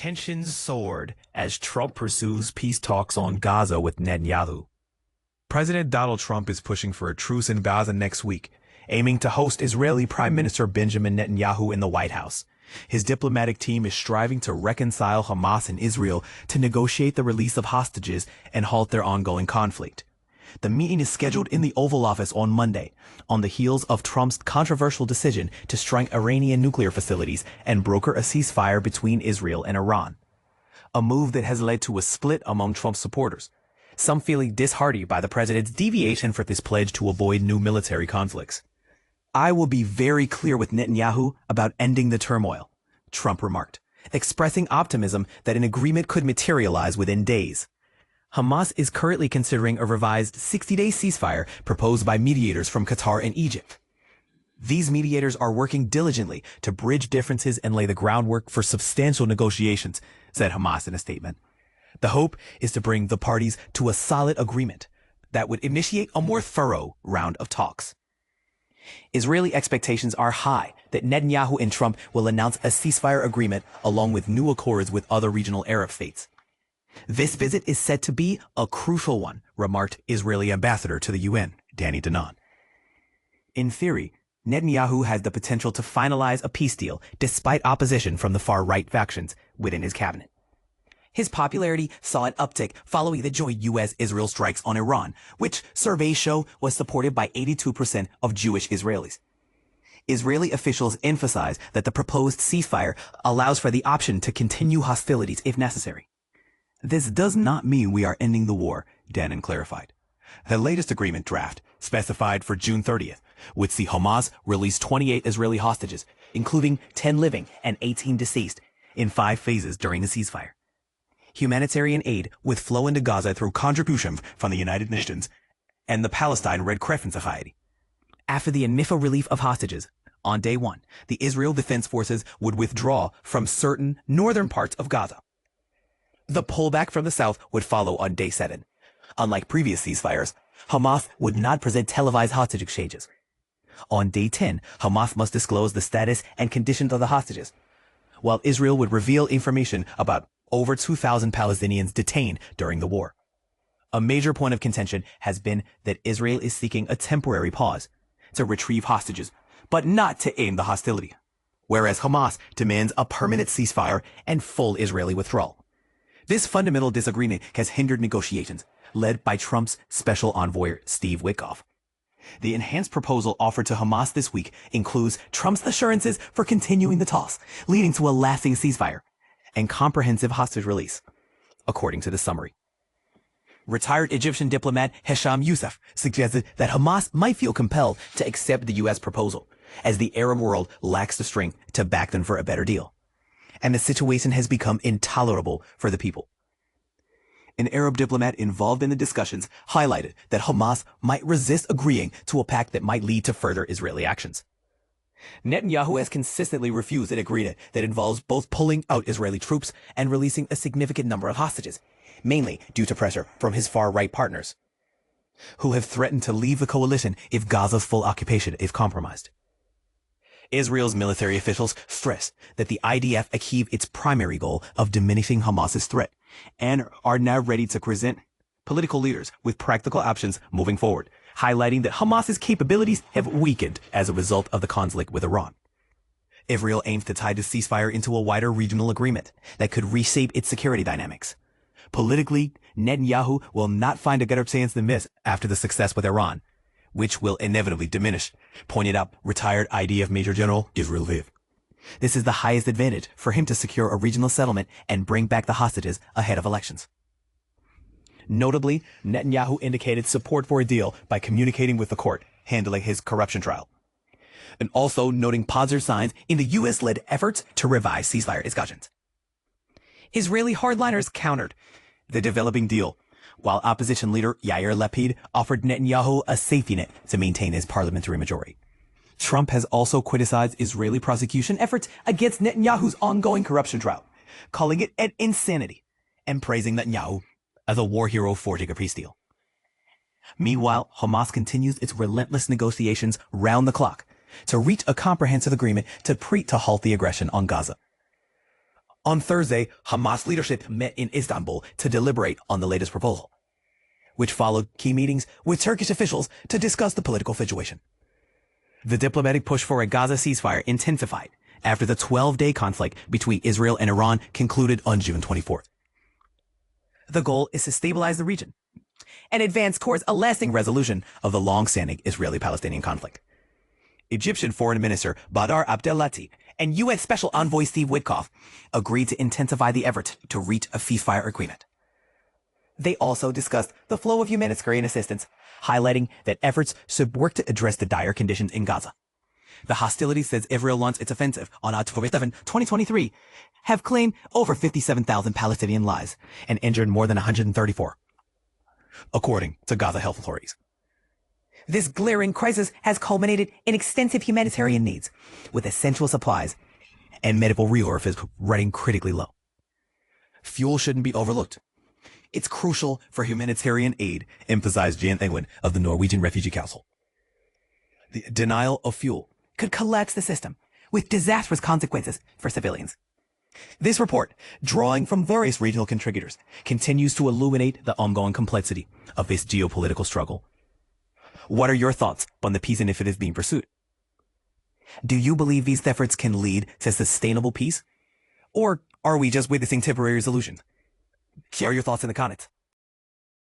Tensions soared as Trump pursues peace talks on Gaza with Netanyahu. President Donald Trump is pushing for a truce in Gaza next week, aiming to host Israeli Prime Minister Benjamin Netanyahu in the White House. His diplomatic team is striving to reconcile Hamas and Israel to negotiate the release of hostages and halt their ongoing conflict. The meeting is scheduled in the Oval Office on Monday, on the heels of Trump's controversial decision to strike Iranian nuclear facilities and broker a ceasefire between Israel and Iran. A move that has led to a split among Trump's supporters, some feeling disheartened by the president's deviation from this pledge to avoid new military conflicts. "I will be very clear with Netanyahu about ending the turmoil," Trump remarked, expressing optimism that an agreement could materialize within days. Hamas is currently considering a revised 60-day ceasefire proposed by mediators from Qatar and Egypt. These mediators are working diligently to bridge differences and lay the groundwork for substantial negotiations, said Hamas in a statement. The hope is to bring the parties to a solid agreement that would initiate a more thorough round of talks. Israeli expectations are high that Netanyahu and Trump will announce a ceasefire agreement along with new accords with other regional Arab states. "This visit is said to be a crucial one," remarked Israeli ambassador to the UN, Danny Danon. In theory, Netanyahu has the potential to finalize a peace deal despite opposition from the far-right factions within his cabinet. His popularity saw an uptick following the joint U.S.-Israel strikes on Iran, which surveys show was supported by 82% of Jewish Israelis. Israeli officials emphasize that the proposed ceasefire allows for the option to continue hostilities if necessary. "This does not mean we are ending the war," Danon clarified. The latest agreement draft, specified for June 30th, would see Hamas release 28 Israeli hostages, including 10 living and 18 deceased, in 5 phases during the ceasefire. Humanitarian aid would flow into Gaza through contributions from the United Nations and the Palestine Red Crescent Society. After the initial relief of hostages, on day 1, the Israel Defense Forces would withdraw from certain northern parts of Gaza. The pullback from the south would follow on day 7. Unlike previous ceasefires, Hamas would not present televised hostage exchanges. On day 10, Hamas must disclose the status and conditions of the hostages, while Israel would reveal information about over 2,000 Palestinians detained during the war. A major point of contention has been that Israel is seeking a temporary pause to retrieve hostages, but not to end the hostility, whereas Hamas demands a permanent ceasefire and full Israeli withdrawal. This fundamental disagreement has hindered negotiations, led by Trump's special envoy Steve Witkoff. The enhanced proposal offered to Hamas this week includes Trump's assurances for continuing the talks, leading to a lasting ceasefire and comprehensive hostage release, according to the summary. Retired Egyptian diplomat Hesham Youssef suggested that Hamas might feel compelled to accept the U.S. proposal, as the Arab world lacks the strength to back them for a better deal, and the situation has become intolerable for the people. An Arab diplomat involved in the discussions highlighted that Hamas might resist agreeing to a pact that might lead to further Israeli actions. Netanyahu has consistently refused an agreement that involves both pulling out Israeli troops and releasing a significant number of hostages, mainly due to pressure from his far-right partners, who have threatened to leave the coalition if Gaza's full occupation is compromised. Israel's military officials stress that the IDF achieved its primary goal of diminishing Hamas's threat and are now ready to present political leaders with practical options moving forward, highlighting that Hamas's capabilities have weakened as a result of the conflict with Iran. Israel aims to tie the ceasefire into a wider regional agreement that could reshape its security dynamics. Politically, Netanyahu will not find a better chance than this after the success with Iran, which will inevitably diminish, pointed out retired IDF Major General Israel Viv. This is the highest advantage for him to secure a regional settlement and bring back the hostages ahead of elections. Notably, Netanyahu indicated support for a deal by communicating with the court handling his corruption trial, and also noting positive signs in the U.S.-led efforts to revise ceasefire discussions. Israeli hardliners countered the developing deal, while opposition leader Yair Lapid offered Netanyahu a safety net to maintain his parliamentary majority. Trump has also criticized Israeli prosecution efforts against Netanyahu's ongoing corruption trial, calling it an insanity and praising Netanyahu as a war hero forging a peace deal. Meanwhile, Hamas continues its relentless negotiations round the clock to reach a comprehensive agreement to halt the aggression on Gaza. On Thursday, Hamas leadership met in Istanbul to deliberate on the latest proposal, which followed key meetings with Turkish officials to discuss the political situation. The diplomatic push for a Gaza ceasefire intensified after the 12-day conflict between Israel and Iran concluded on June 24th. The goal is to stabilize the region and advance towards a lasting resolution of the long-standing Israeli-Palestinian conflict. Egyptian Foreign Minister Badr Abdelati and U.S. Special Envoy Steve Witkoff agreed to intensify the effort to reach a ceasefire agreement. They also discussed the flow of humanitarian assistance, highlighting that efforts should work to address the dire conditions in Gaza. The hostilities since Israel launched its offensive on October 7, 2023, have claimed over 57,000 Palestinian lives and injured more than 134, according to Gaza health authorities. This glaring crisis has culminated in extensive humanitarian needs, with essential supplies and medical resources running critically low. Fuel shouldn't be overlooked. It's crucial for humanitarian aid, emphasized Jan England of the Norwegian Refugee Council. The denial of fuel could collapse the system, with disastrous consequences for civilians. This report, drawing from various regional contributors, continues to illuminate the ongoing complexity of this geopolitical struggle. What are your thoughts on the peace initiative being pursued? Do you believe these efforts can lead to sustainable peace? Or are we just witnessing temporary resolutions? Share your thoughts in the comments.